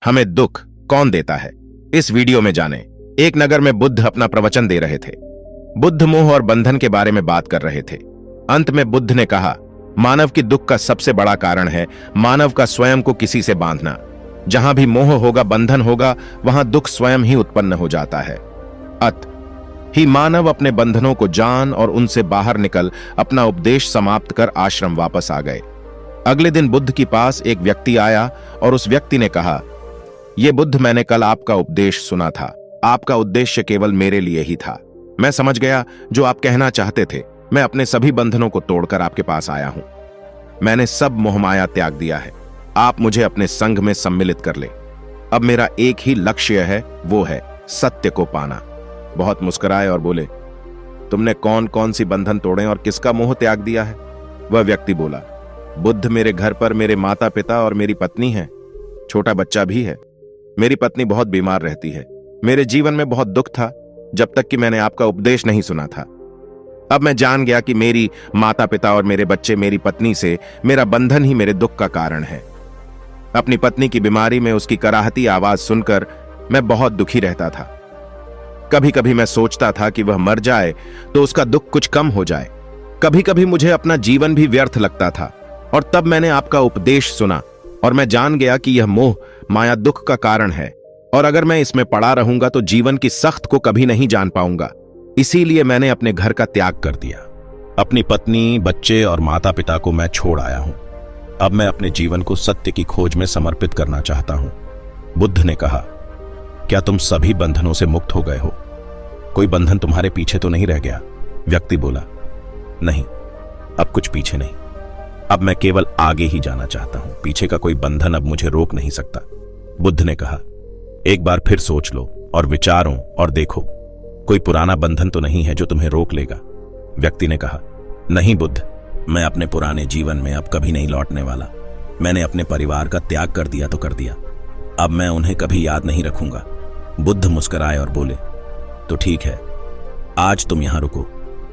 हमें दुख कौन देता है? इस वीडियो में जानें। एक नगर में बुद्ध अपना प्रवचन दे रहे थे। बुद्ध मोह और बंधन के बारे में बात कर रहे थे। अंत में बुद्ध ने कहा, मानव की दुख का सबसे बड़ा कारण है मानव का स्वयं को किसी से बांधना। जहां भी मोह होगा, बंधन होगा, वहां दुख स्वयं ही उत्पन्न हो जाता है। अत ही मानव अपने बंधनों को जान और उनसे बाहर निकल अपना उपदेश समाप्त कर आश्रम वापस आ गए। अगले दिन बुद्ध के पास एक व्यक्ति आया और उस व्यक्ति ने कहा, ये बुद्ध, मैंने कल आपका उपदेश सुना था। आपका उद्देश्य केवल मेरे लिए ही था। मैं समझ गया जो आप कहना चाहते थे। मैं अपने सभी बंधनों को तोड़कर आपके पास आया हूं। मैंने सब मोहमाया त्याग दिया है। आप मुझे अपने संघ में सम्मिलित कर ले। अब मेरा एक ही लक्ष्य है, वो है सत्य को पाना। बहुत मुस्कुराए और बोले, तुमने कौन कौन सी बंधन तोड़े और किसका मोह त्याग दिया है? वह व्यक्ति बोला, बुद्ध, मेरे घर पर मेरे माता पिता और मेरी पत्नी है। छोटा बच्चा भी है। मेरी पत्नी बहुत बीमार रहती है। मेरे जीवन में बहुत दुख था जब तक कि मैंने आपका उपदेश नहीं सुना था। अब मैं जान गया कि मेरी माता पिता और मेरे बच्चे, मेरी पत्नी से मेरा बंधन ही मेरे दुख का कारण है। अपनी पत्नी की बीमारी में उसकी कराहती आवाज सुनकर मैं बहुत दुखी रहता था। कभी कभी मैं सोचता था कि वह मर जाए तो उसका दुख कुछ कम हो जाए। कभी कभी मुझे अपना जीवन भी व्यर्थ लगता था। और तब मैंने आपका उपदेश सुना और मैं जान गया कि यह मोह माया दुख का कारण है और अगर मैं इसमें पड़ा रहूंगा तो जीवन की सख्त को कभी नहीं जान पाऊंगा। इसीलिए मैंने अपने घर का त्याग कर दिया। अपनी पत्नी, बच्चे और माता पिता को मैं छोड़ आया हूं। अब मैं अपने जीवन को सत्य की खोज में समर्पित करना चाहता हूं। बुद्ध ने कहा, क्या तुम सभी बंधनों से मुक्त हो गए हो? कोई बंधन तुम्हारे पीछे तो नहीं रह गया? व्यक्ति बोला, नहीं, अब कुछ पीछे नहीं। अब मैं केवल आगे ही जाना चाहता हूं। पीछे का कोई बंधन अब मुझे रोक नहीं सकता। बुद्ध ने कहा, एक बार फिर सोच लो और विचारो और देखो, कोई पुराना बंधन तो नहीं है जो तुम्हें रोक लेगा? व्यक्ति ने कहा, नहीं बुद्ध, मैं अपने पुराने जीवन में अब कभी नहीं लौटने वाला। मैंने अपने परिवार का त्याग कर दिया तो कर दिया। अब मैं उन्हें कभी याद नहीं रखूंगा। बुद्ध मुस्कुराए और बोले, तो ठीक है, आज तुम यहां रुको।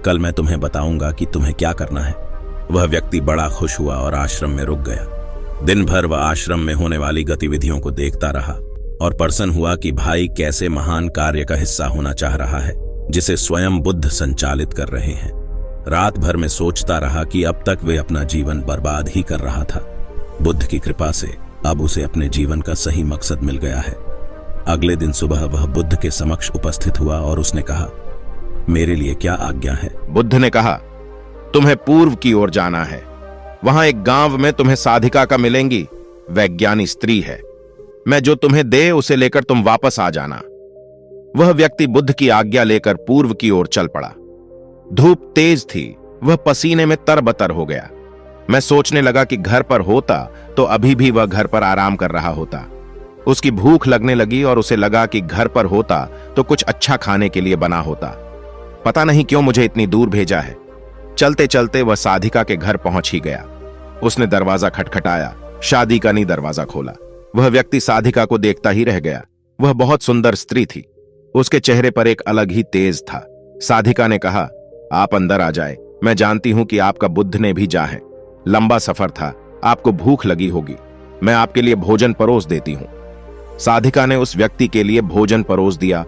कल मैं तुम्हें बताऊंगा कि तुम्हें क्या करना है। वह व्यक्ति बड़ा खुश हुआ और आश्रम में रुक गया। दिन भर वह आश्रम में होने वाली गतिविधियों को देखता रहा और प्रसन्न हुआ कि भाई कैसे महान कार्य का हिस्सा होना चाह रहा है जिसे स्वयं बुद्ध संचालित कर रहे हैं। रात भर में सोचता रहा कि अब तक वे अपना जीवन बर्बाद ही कर रहा था। बुद्ध की कृपा से अब उसे अपने जीवन का सही मकसद मिल गया है। अगले दिन सुबह वह बुद्ध के समक्ष उपस्थित हुआ और उसने कहा, मेरे लिए क्या आज्ञा है? बुद्ध ने कहा, तुम्हें पूर्व की ओर जाना है। वहां एक गांव में तुम्हें साधिका का मिलेंगी। वैज्ञानिक स्त्री है। मैं जो तुम्हें दे उसे लेकर तुम वापस आ जाना। वह व्यक्ति बुद्ध की आज्ञा लेकर पूर्व की ओर चल पड़ा। धूप तेज थी। वह पसीने में तरबतर हो गया। मैं सोचने लगा कि घर पर होता तो अभी भी वह घर पर आराम कर रहा होता। उसकी भूख लगने लगी और उसे लगा कि घर पर होता तो कुछ अच्छा खाने के लिए बना होता। पता नहीं क्यों मुझे इतनी दूर भेजा है। चलते चलते वह साधिका के घर पहुंच ही गया। उसने दरवाजा खटखटाया। शादिका ने दरवाजा खोला। वह व्यक्ति साधिका को देखता ही रह गया। वह बहुत सुंदर स्त्री थी। उसके चेहरे पर एक अलग ही तेज था। साधिका ने कहा, आप अंदर आ जाए। मैं जानती हूं कि आपका बुद्ध ने भी जा है। लंबा सफर था, आपको भूख लगी होगी। मैं आपके लिए भोजन परोस देती हूं। साधिका ने उस व्यक्ति के लिए भोजन परोस दिया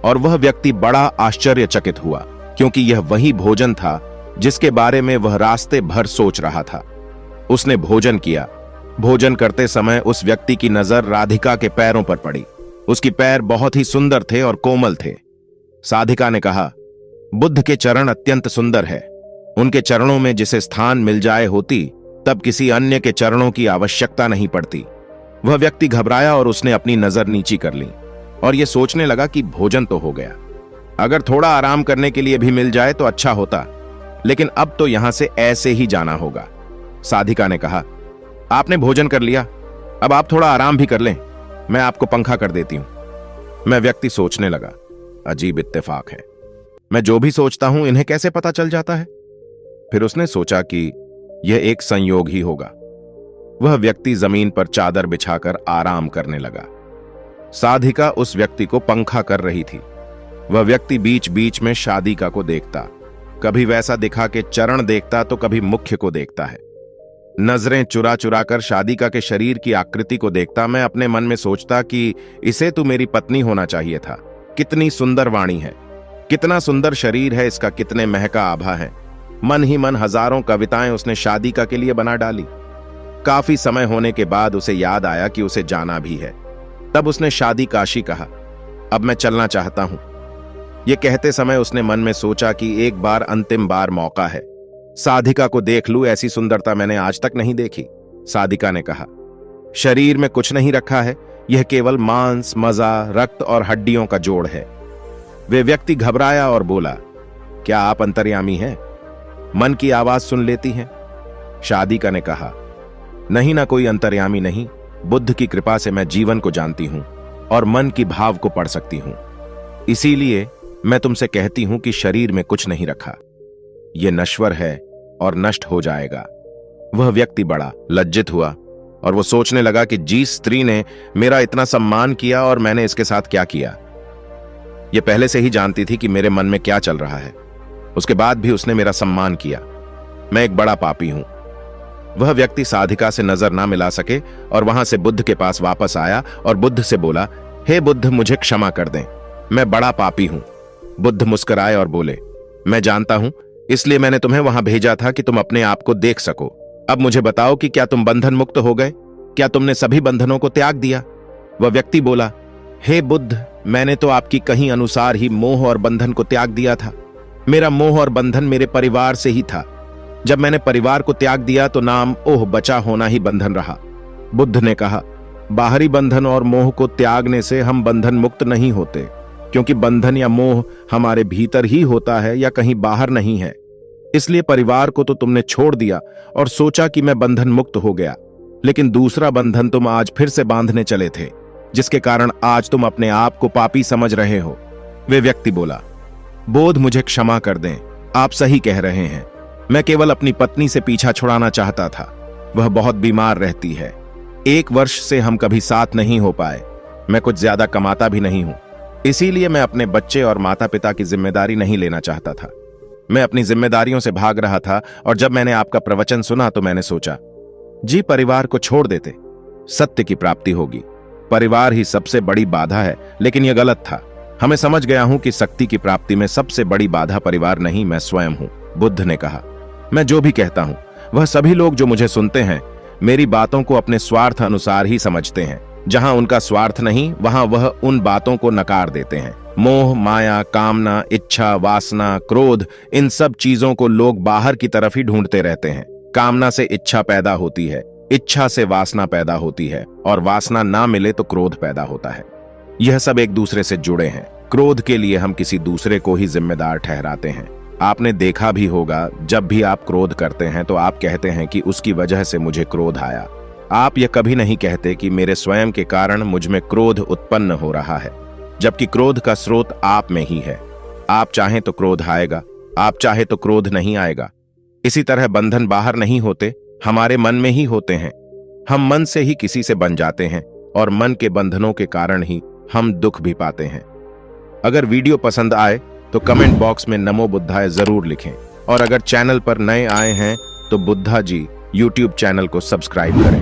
और वह व्यक्ति बड़ा आश्चर्यचकित हुआ क्योंकि यह वही भोजन था जिसके बारे में वह रास्ते भर सोच रहा था। उसने भोजन किया। भोजन करते समय उस व्यक्ति की नजर राधिका के पैरों पर पड़ी। उसके पैर बहुत ही सुंदर थे और कोमल थे। साधिका ने कहा, बुद्ध के चरण अत्यंत सुंदर है। उनके चरणों में जिसे स्थान मिल जाए होती तब किसी अन्य के चरणों की आवश्यकता नहीं पड़ती। वह व्यक्ति घबराया और उसने अपनी नजर नीची कर ली और यह सोचने लगा कि भोजन तो हो गया, अगर थोड़ा आराम करने के लिए भी मिल जाए तो अच्छा होता, लेकिन अब तो यहां से ऐसे ही जाना होगा। साधिका ने कहा, आपने भोजन कर लिया, अब आप थोड़ा आराम भी कर लें। मैं आपको पंखा कर देती हूं। मैं व्यक्ति सोचने लगा, अजीब इत्तेफाक है। मैं जो भी सोचता हूं इन्हें कैसे पता चल जाता है? फिर उसने सोचा कि यह एक संयोग ही होगा। वह व्यक्ति जमीन पर चादर बिछाकर आराम करने लगा। साधिका उस व्यक्ति को पंखा कर रही थी। वह व्यक्ति बीच बीच में शादिका को देखता, कभी वैसा दिखा के चरण देखता तो कभी मुख्य को देखता है। नजरें चुरा चुरा कर शादिका के शरीर की आकृति को देखता मैं अपने मन में सोचता कि इसे तो मेरी पत्नी होना चाहिए था। कितनी सुंदर वाणी है, कितना सुंदर शरीर है इसका, कितने महका आभा है। मन ही मन हजारों कविताएं उसने शादिका के लिए बना डाली। काफी समय होने के बाद उसे याद आया कि उसे जाना भी है। तब उसने शादी काशी कहा, अब मैं चलना चाहता हूं। यह कहते समय उसने मन में सोचा कि एक बार अंतिम बार मौका है, साधिका को देख लूं, ऐसी सुंदरता मैंने आज तक नहीं देखी। साधिका ने कहा, शरीर में कुछ नहीं रखा है, यह केवल मांस, मजा, रक्त और हड्डियों का जोड़ है। वे व्यक्ति घबराया और बोला, क्या आप अंतर्यामी हैं? मन की आवाज सुन लेती हैं? शादिका ने कहा, नहीं ना, कोई अंतर्यामी नहीं। बुद्ध की कृपा से मैं जीवन को जानती हूं और मन की भाव को पढ़ सकती हूं। इसीलिए मैं तुमसे कहती हूं कि शरीर में कुछ नहीं रखा, यह नश्वर है और नष्ट हो जाएगा। वह व्यक्ति बड़ा लज्जित हुआ और वो सोचने लगा कि जिस स्त्री ने मेरा इतना सम्मान किया और मैंने इसके साथ क्या किया। यह पहले से ही जानती थी कि मेरे मन में क्या चल रहा है, उसके बाद भी उसने मेरा सम्मान किया। मैं एक बड़ा पापी हूं। वह व्यक्ति साधिका से नजर ना मिला सके और वहां से बुद्ध के पास वापस आया और बुद्ध से बोला, हे बुद्ध, मुझे क्षमा कर दें, मैं बड़ा पापी हूं। बुद्ध मुस्कुराए और बोले, मैं जानता हूं, इसलिए मैंने तुम्हें वहां भेजा था कि तुम अपने आप को देख सको। अब मुझे बताओ कि क्या तुम बंधन मुक्त हो गए? क्या तुमने सभी बंधनों को त्याग दिया? वह व्यक्ति बोला, हे बुद्ध, मैंने तो आपकी कहीं अनुसार ही मोह और बंधन को त्याग दिया था। मेरा मोह और बंधन मेरे परिवार से ही था। जब मैंने परिवार को त्याग दिया तो नाम ओह बचा होना ही बंधन रहा। बुद्ध ने कहा, बाहरी बंधन और मोह को त्यागने से हम बंधन मुक्त नहीं होते, क्योंकि बंधन या मोह हमारे भीतर ही होता है या कहीं बाहर नहीं है। इसलिए परिवार को तो तुमने छोड़ दिया और सोचा कि मैं बंधन मुक्त हो गया, लेकिन दूसरा बंधन तुम आज फिर से बांधने चले थे, जिसके कारण आज तुम अपने आप को पापी समझ रहे हो। वे व्यक्ति बोला, बोध, मुझे क्षमा कर दें, आप सही कह रहे हैं। मैं केवल अपनी पत्नी से पीछा छुड़ाना चाहता था। वह बहुत बीमार रहती है। 1 वर्ष से हम कभी साथ नहीं हो पाए। मैं कुछ ज्यादा कमाता भी नहीं हूं, इसीलिए मैं अपने बच्चे और माता पिता की जिम्मेदारी नहीं लेना चाहता था। मैं अपनी जिम्मेदारियों से भाग रहा था और जब मैंने आपका प्रवचन सुना तो मैंने सोचा, जी परिवार को छोड़ देते, सत्य की प्राप्ति होगी। परिवार ही सबसे बड़ी बाधा है, लेकिन यह गलत था। हमें समझ गया हूं कि शक्ति की प्राप्ति में सबसे बड़ी बाधा परिवार नहीं, मैं स्वयं हूं। बुद्ध ने कहा, मैं जो भी कहता हूं वह सभी लोग जो मुझे सुनते हैं मेरी बातों को अपने स्वार्थ अनुसार ही समझते हैं। जहां उनका स्वार्थ नहीं वहां वह उन बातों को नकार देते हैं। मोह, माया, कामना, इच्छा, वासना, क्रोध, इन सब चीजों को लोग बाहर की तरफ ही ढूंढते रहते हैं। कामना से इच्छा पैदा होती है, इच्छा से वासना पैदा होती है और वासना ना मिले तो क्रोध पैदा होता है। यह सब एक दूसरे से जुड़े हैं। क्रोध के लिए हम किसी दूसरे को ही जिम्मेदार ठहराते हैं। आपने देखा भी होगा, जब भी आप क्रोध करते हैं तो आप कहते हैं कि उसकी वजह से मुझे क्रोध आया। आप यह कभी नहीं कहते कि मेरे स्वयं के कारण मुझ में क्रोध उत्पन्न हो रहा है, जबकि क्रोध का स्रोत आप में ही है। आप चाहें तो क्रोध आएगा, आप चाहे तो क्रोध नहीं आएगा। इसी तरह बंधन बाहर नहीं होते, हमारे मन में ही होते हैं। हम मन से ही किसी से बन जाते हैं और मन के बंधनों के कारण ही हम दुख भी पाते हैं। अगर वीडियो पसंद आए तो कमेंट बॉक्स में नमो बुद्धाय जरूर लिखें और अगर चैनल पर नए आए हैं तो बुद्धा जी यूट्यूब चैनल को सब्सक्राइब करें।